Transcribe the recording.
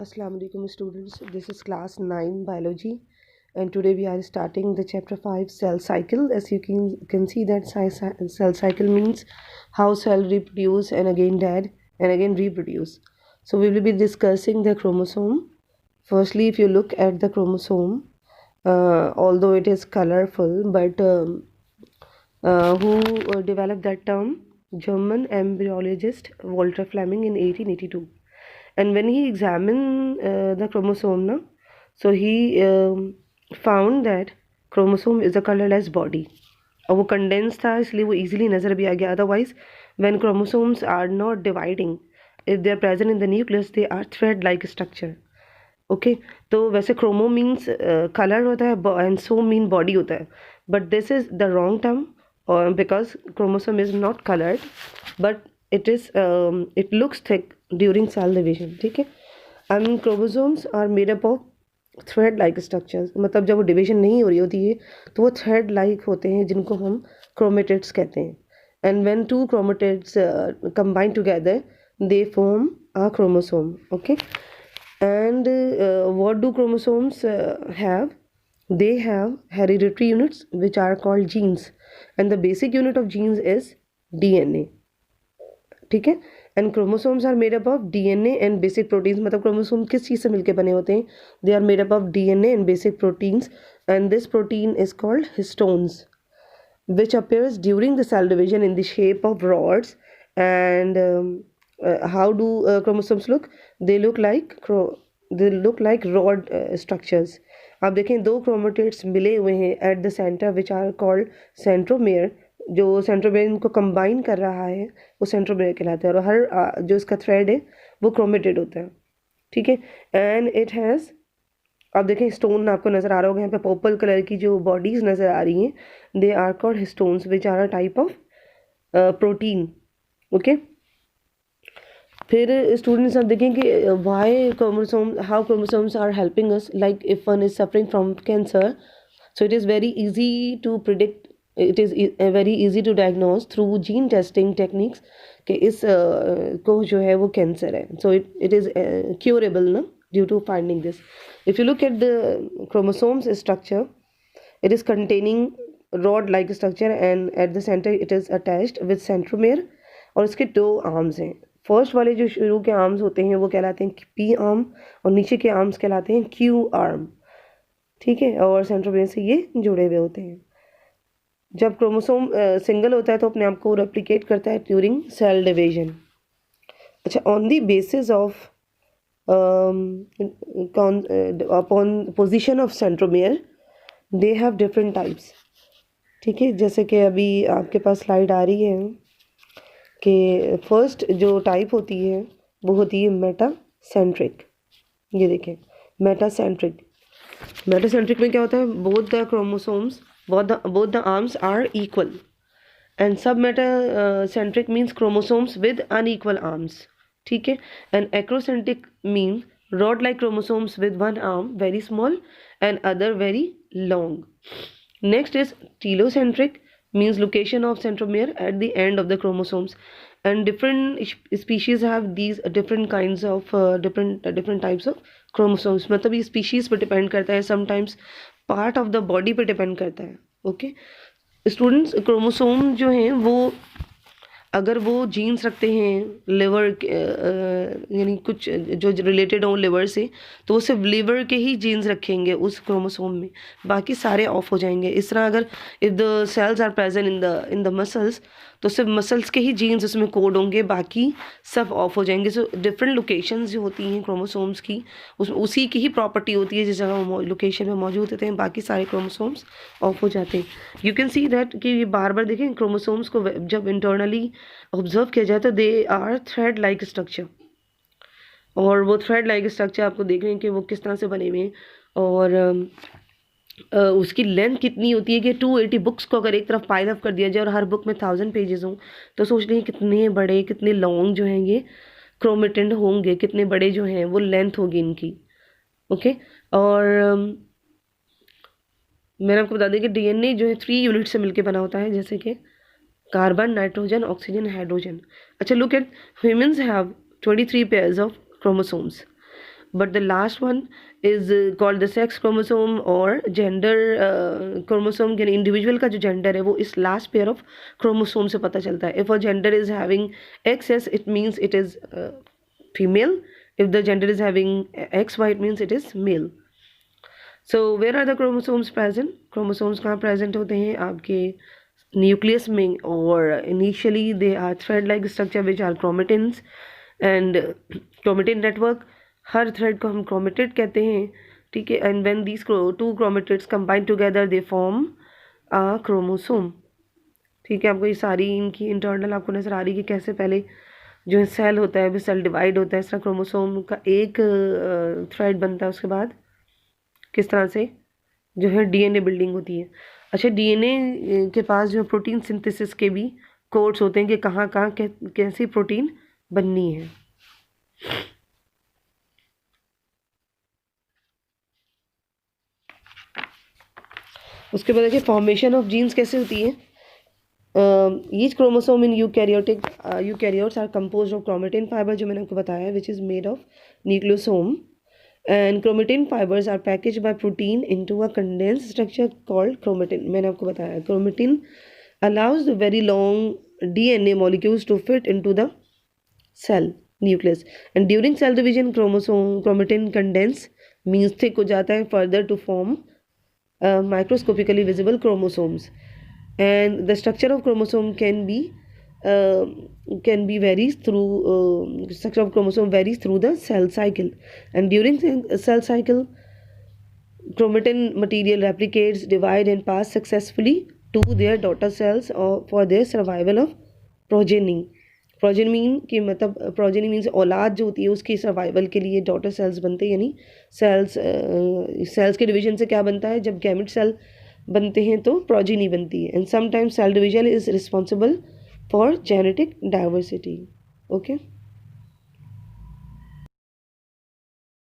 Assalamu alaikum students, this is class 9 biology and today we are starting the chapter 5 cell cycle. As you can see that cell cycle means how cell reproduce and again dead and again reproduce. So we will be discussing the chromosome. Firstly, if you look at the chromosome, although it is colorful, but who developed that term? German embryologist Walter Fleming in 1882. And when he examined the chromosome na, so he found that chromosome is a colorless body और वो condense था इसलिए वो easily नज़र भी आ गया. Otherwise when chromosomes are not dividing, if they are present in the nucleus they are thread like structure. Okay, तो वैसे क्रोमो मीन्स कलर होता है एंड सो मीन बॉडी होता है, but this is the wrong term because chromosome is not colored but it looks thick during cell division. ठीक है, and chromosomes are made up of thread like structures. मतलब जब वो division नहीं हो रही होती है तो वो थ्रेड लाइक होते हैं जिनको हम क्रोमेटिड्स कहते हैं. and when two chromatids combine together they form a chromosome. Okay, and what do chromosomes have? They have hereditary units which are called genes and the basic unit of genes is DNA. ठीक है, and chromosomes are made up of DNA and basic proteins. मतलब chromosome किस चीज़ से मिलकर बने होते हैं? They are made up of DNA and basic proteins and this protein is called histones which appears during the cell division in the shape of rods. And how do chromosomes look? They look like rod structures. आप देखें दो chromatids मिले हुए हैं at the centre which are called centromere. जो centromere इनको combine कर रहा है वो सेंट्रोमेयर कहलाता है और हर जो इसका थ्रेड है वो क्रोमेटिड होता है. ठीक है, एंड इट हैज़, आप देखें स्टोन आपको नज़र आ रहा होगा यहाँ पे पर्पल कलर की जो बॉडीज़ नज़र आ रही हैं, they are called histones which are a type of protein. Okay, फिर स्टूडेंट्स आप देखें कि why chromosome, how chromosomes are helping us. Like if one is suffering from cancer, so it is very easy to predict, it is very easy to diagnose through gene testing techniques कि इस को जो है वो cancer है. So it is curable ना due to finding this. If you look at the chromosomes structure, it is containing rod like structure and at the center it is attached with centromere और इसके दो arms हैं. First वाले जो शुरू के arms होते हैं वो कहलाते हैं पी आर्म और नीचे के आर्म्स कहलाते हैं क्यू आर्म. ठीक है, और सेंट्रोमेयर से ये जुड़े हुए होते हैं. जब क्रोमोसोम सिंगल होता है तो अपने आप को रेप्लिकेट करता है ड्यूरिंग सेल डिवीजन. अच्छा, on the basis of upon position of centromere they have different types. ठीक है, जैसे कि अभी आपके पास स्लाइड आ रही है कि फर्स्ट जो टाइप होती है वो होती है मेटासेंट्रिक. ये देखें मेटासेंट्रिक. मेटासेंट्रिक में क्या होता है? Both the chromosomes, both the arms are equal. and सब metacentric means chromosomes with unequal arms. ठीक है, and acrocentric mean rod like chromosomes with one arm very small and other very long. Next is telocentric means location of centromere at the end of the chromosomes. and different species have these different kinds of different types of chromosomes. मतलब ये species पर depend करता है, sometimes part of the body पर depend करता है. Okay students, chromosome जो हैं वो अगर वो जीन्स रखते हैं लिवर यानी कुछ जो रिलेटेड हो लिवर से, तो वो सिर्फ लिवर के ही जीन्स रखेंगे उस क्रोमोसोम में, बाकी सारे ऑफ हो जाएंगे. इस तरह अगर if the cells are present in the muscles तो सिर्फ मसल्स के ही जीन्स उसमें कोड होंगे, बाकी सब ऑफ हो जाएंगे. सो डिफरेंट लोकेशंस जो होती हैं क्रोमोसोम्स की उसी की ही प्रॉपर्टी होती है जिस जगह वो लोकेशन में मौजूद होते हैं, बाकी सारे क्रोमोसोम्स ऑफ हो जाते हैं. यू कैन सी दैट कि ये बार बार देखें क्रोमोसोम्स को जब इंटरनली ऑब्जर्व किया जाए तो they are thread like structure. और वो थ्रेड लाइक स्ट्रक्चर आपको देख रहे हैं कि वो किस तरह से बने हुए हैं. और उसकी लेंथ कितनी होती है कि 280 बुक्स को अगर एक तरफ पाइल अप कर दिया जाए और हर बुक में 1000 पेजेस हों तो सोच रही हैं कितने बड़े कितने लॉन्ग जो हैं ये क्रोमेटिन होंगे, कितने बड़े जो हैं वो लेंथ होगी इनकी. ओके, और मैंने आपको बता दें कि डीएनए जो है 3 यूनिट से मिलकर बना होता है, जैसे कि कार्बन, नाइट्रोजन, ऑक्सीजन, हाइड्रोजन. अच्छा, look at humans have 23 pairs of chromosomes. but the last one is called the sex chromosome or gender chromosome. यानी individual का जो gender है वो इस last pair of chromosome से पता चलता है. If a gender is having XS, it means it is female. If the gender is having XY, it means it is male. So where are the chromosomes present? Chromosomes कहाँ present होते हैं? आपके nucleus में, और initially they are thread-like structure which are chromatins and chromatin network. Her thread को हम chromatid कहते हैं, ठीक है. And when these two chromatids combine together, they form a chromosome. ठीक है, आपको ये सारी इनकी इंटरनल आपको नजर आ रही है कि कैसे पहले जो है सेल होता है, सेल डिवाइड होता है, इस तरह क्रोमोसोम का एक थ्रेड बनता है, उसके बाद किस तरह से जो है डीएनए बिल्डिंग होती है. अच्छा, डीएनए के पास जो प्रोटीन सिंथेसिस के भी कोड्स होते हैं कि कहाँ कहाँ कैसी प्रोटीन बननी है. उसके बाद देखिए फॉर्मेशन ऑफ जीन्स कैसे होती है. Each chromosome in eukaryotes are composed of chromatin fiber, जो मैंने आपको बताया, which is made of nucleosome. And chromatin fibers are packaged by protein into a condensed structure called chromatin. मैंने आपको बताया chromatin allows the very long DNA molecules to fit into the cell nucleus, and during cell division chromatin condense means thick हो जाता है further to form microscopically visible chromosomes. And the structure of chromosome can be varies through structure of chromosome varies through the cell cycle, and during the cell cycle chromatin material replicates, divide and pass successfully to their daughter cells or for their survival of progeny. progeny mean कि मतलब progeny means औलाद जो होती है उसकी survival के लिए daughter cells बनते हैं. यानी सेल्स के डिवीजन से क्या बनता है, जब गैमेट सेल बनते हैं तो प्रोजेनी बनती है. And sometimes cell division is responsible for genetic diversity. Okay.